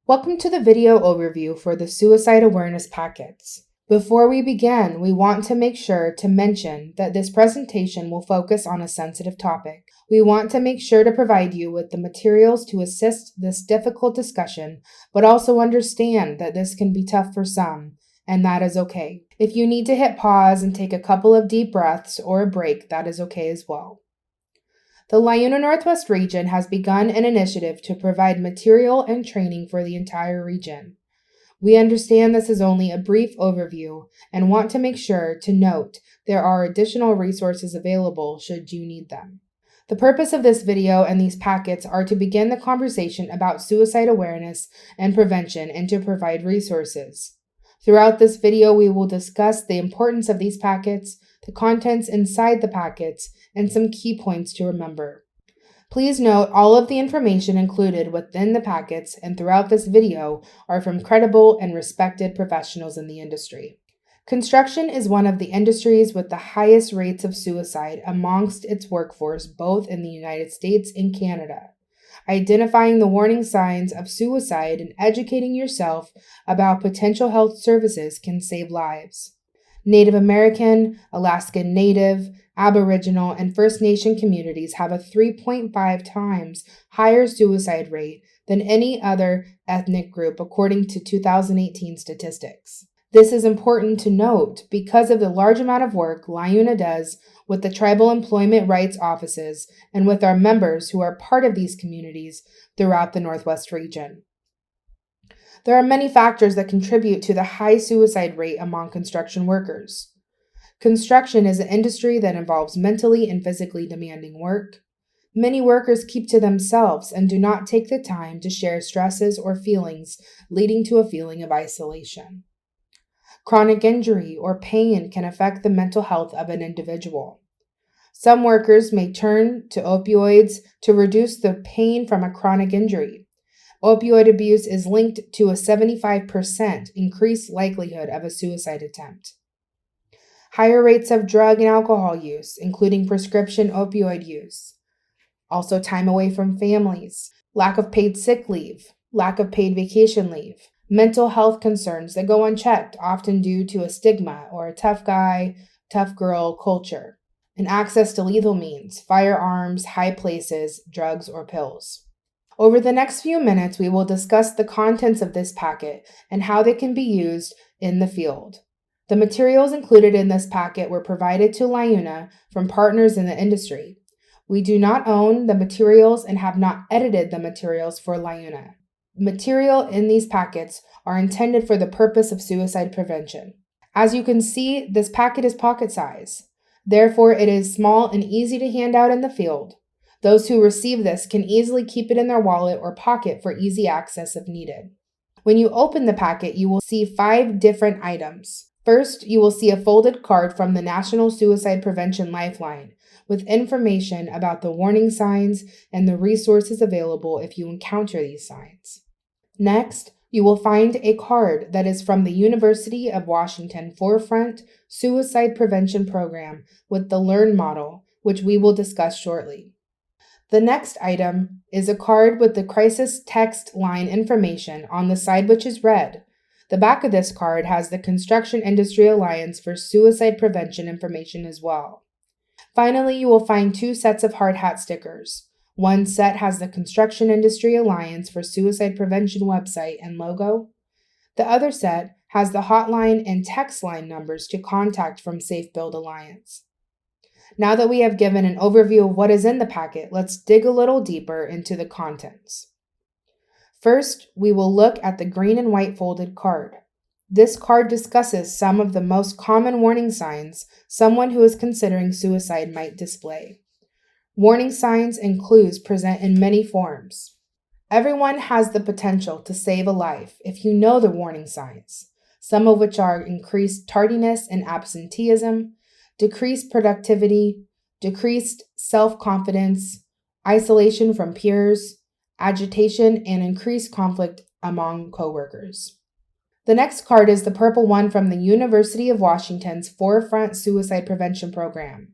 Welcome to the video overview for the suicide awareness packets. Before we begin, we want to make sure to mention that this presentation will focus on a sensitive topic. We want to make sure to provide you with the materials to assist this difficult discussion, but also understand that this can be tough for some, and that is okay. If you need to hit pause and take a couple of deep breaths or a break, that is okay as well. The LIUNA Northwest region has begun an initiative to provide material and training for the entire region. We understand this is only a brief overview and want to make sure to note there are additional resources available should you need them. The purpose of this video and these packets are to begin the conversation about suicide awareness and prevention and to provide resources. Throughout this video, we will discuss the importance of these packets, the contents inside the packets, and some key points to remember. Please note all of the information included within the packets and throughout this video are from credible and respected professionals in the industry. Construction is one of the industries with the highest rates of suicide amongst its workforce, both in the United States and Canada. Identifying the warning signs of suicide and educating yourself about potential health services can save lives. Native American, Alaskan Native, Aboriginal, and First Nation communities have a 3.5 times higher suicide rate than any other ethnic group, according to 2018 statistics. This is important to note because of the large amount of work LIUNA does with the tribal employment rights offices and with our members who are part of these communities throughout the Northwest region. There are many factors that contribute to the high suicide rate among construction workers. Construction is an industry that involves mentally and physically demanding work. Many workers keep to themselves and do not take the time to share stresses or feelings, leading to a feeling of isolation. Chronic injury or pain can affect the mental health of an individual. Some workers may turn to opioids to reduce the pain from a chronic injury. Opioid abuse is linked to a 75% increased likelihood of a suicide attempt. Higher rates of drug and alcohol use, including prescription opioid use. Also time away from families, lack of paid sick leave, lack of paid vacation leave. Mental health concerns that go unchecked, often due to a stigma or a tough guy, tough girl culture. And access to lethal means, firearms, high places, drugs, or pills. Over the next few minutes, we will discuss the contents of this packet and how they can be used in the field. The materials included in this packet were provided to LIUNA from partners in the industry. We do not own the materials and have not edited the materials for LIUNA. Material in these packets are intended for the purpose of suicide prevention. As you can see, this packet is pocket size. Therefore, it is small and easy to hand out in the field. Those who receive this can easily keep it in their wallet or pocket for easy access if needed. When you open the packet, you will see 5 different items. First, you will see a folded card from the National Suicide Prevention Lifeline with information about the warning signs and the resources available if you encounter these signs. Next, you will find a card that is from the University of Washington Forefront Suicide Prevention Program with the LEARN model, which we will discuss shortly. The next item is a card with the crisis text line information on the side, which is red. The back of this card has the Construction Industry Alliance for Suicide Prevention information as well. Finally, you will find 2 sets of hard hat stickers. One set has the Construction Industry Alliance for Suicide Prevention website and logo. The other set has the hotline and text line numbers to contact from Safe Build Alliance. Now that we have given an overview of what is in the packet, let's dig a little deeper into the contents. First, we will look at the green and white folded card. This card discusses some of the most common warning signs someone who is considering suicide might display. Warning signs and clues present in many forms. Everyone has the potential to save a life if you know the warning signs, some of which are increased tardiness and absenteeism, decreased productivity, decreased self-confidence, isolation from peers, agitation, and increased conflict among coworkers. The next card is the purple one from the University of Washington's Forefront Suicide Prevention Program.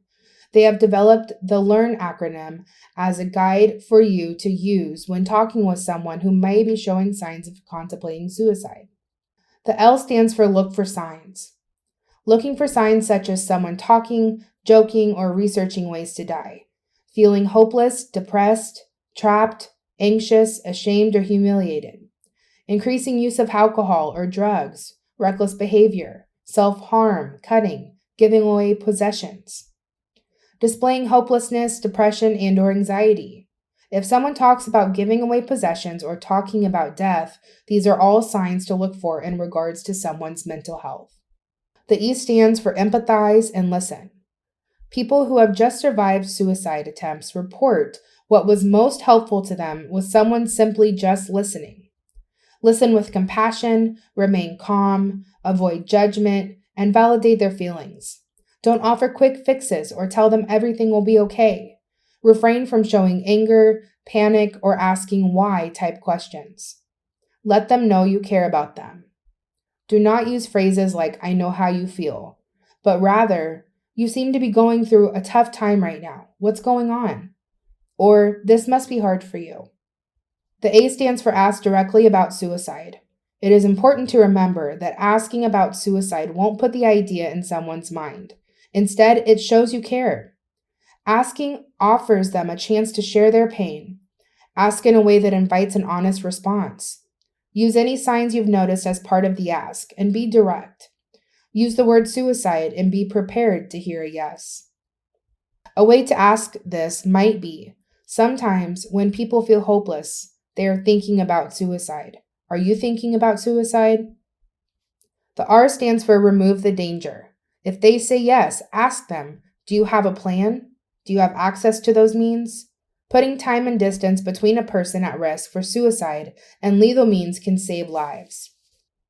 They have developed the LEARN acronym as a guide for you to use when talking with someone who may be showing signs of contemplating suicide. The L stands for look for signs. Looking for signs such as someone talking, joking, or researching ways to die, feeling hopeless, depressed, trapped, anxious, ashamed, or humiliated, increasing use of alcohol or drugs, reckless behavior, self-harm, cutting, giving away possessions, displaying hopelessness, depression, and/or anxiety. If someone talks about giving away possessions or talking about death, these are all signs to look for in regards to someone's mental health. The E stands for empathize and listen. People who have just survived suicide attempts report what was most helpful to them was someone simply just listening. Listen with compassion, remain calm, avoid judgment, and validate their feelings. Don't offer quick fixes or tell them everything will be okay. Refrain from showing anger, panic, or asking why type questions. Let them know you care about them. Do not use phrases like, I know how you feel, but rather, you seem to be going through a tough time right now. What's going on? Or, this must be hard for you. The A stands for ask directly about suicide. It is important to remember that asking about suicide won't put the idea in someone's mind. Instead, it shows you care. Asking offers them a chance to share their pain. Ask in a way that invites an honest response. Use any signs you've noticed as part of the ask and be direct. Use the word suicide and be prepared to hear a yes. A way to ask this might be, sometimes when people feel hopeless, they are thinking about suicide. Are you thinking about suicide? The R stands for remove the danger. If they say yes, ask them, do you have a plan? Do you have access to those means? Putting time and distance between a person at risk for suicide and lethal means can save lives.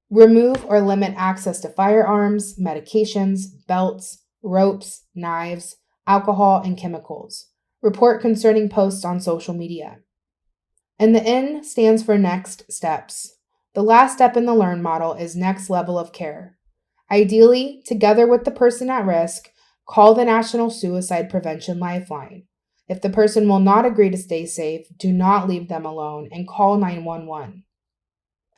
Remove or limit access to firearms, medications, belts, ropes, knives, alcohol, and chemicals. Report concerning posts on social media. And the N stands for next steps. The last step in the LEARN model is next level of care. Ideally, together with the person at risk, call the National Suicide Prevention Lifeline. If the person will not agree to stay safe, do not leave them alone and call 911.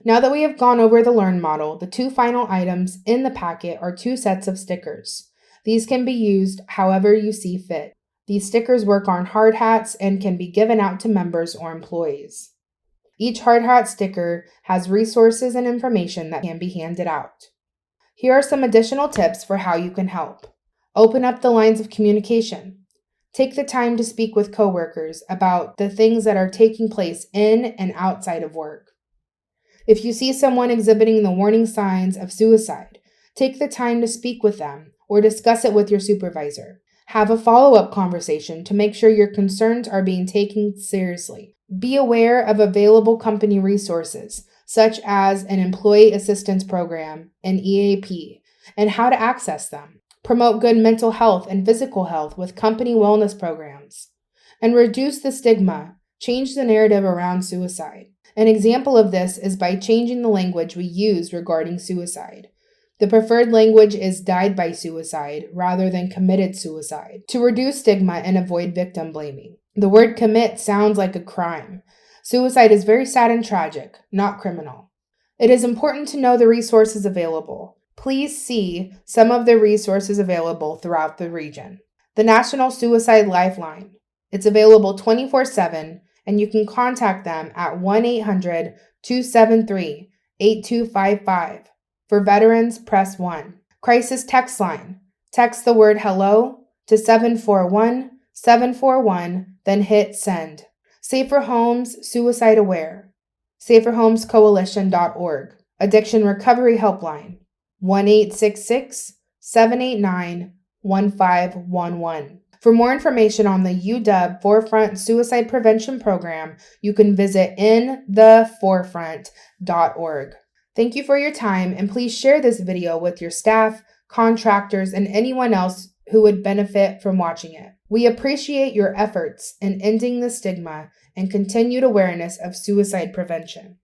Now that we have gone over the LEARN model, the two final items in the packet are 2 sets of stickers. These can be used however you see fit. These stickers work on hard hats and can be given out to members or employees. Each hard hat sticker has resources and information that can be handed out. Here are some additional tips for how you can help. Open up the lines of communication. Take the time to speak with coworkers about the things that are taking place in and outside of work. If you see someone exhibiting the warning signs of suicide, take the time to speak with them or discuss it with your supervisor. Have a follow-up conversation to make sure your concerns are being taken seriously. Be aware of available company resources, such as an Employee Assistance Program, an EAP, and how to access them. Promote good mental health and physical health with company wellness programs. And reduce the stigma. Change the narrative around suicide. An example of this is by changing the language we use regarding suicide. The preferred language is died by suicide rather than committed suicide to reduce stigma and avoid victim blaming. The word commit sounds like a crime. Suicide is very sad and tragic, not criminal. It is important to know the resources available. Please see some of the resources available throughout the region. The National Suicide Lifeline. It's available 24/7, and you can contact them at 1-800-273-8255. For veterans, press 1. Crisis text line. Text the word hello to 741-741, then hit send. Safer Homes Suicide Aware. SaferHomesCoalition.org. Addiction Recovery Helpline. 1-866-789-1511. For more information on the UW Forefront Suicide Prevention Program, you can visit intheforefront.org. Thank you for your time, and please share this video with your staff, contractors, and anyone else who would benefit from watching it. We appreciate your efforts in ending the stigma and continued awareness of suicide prevention.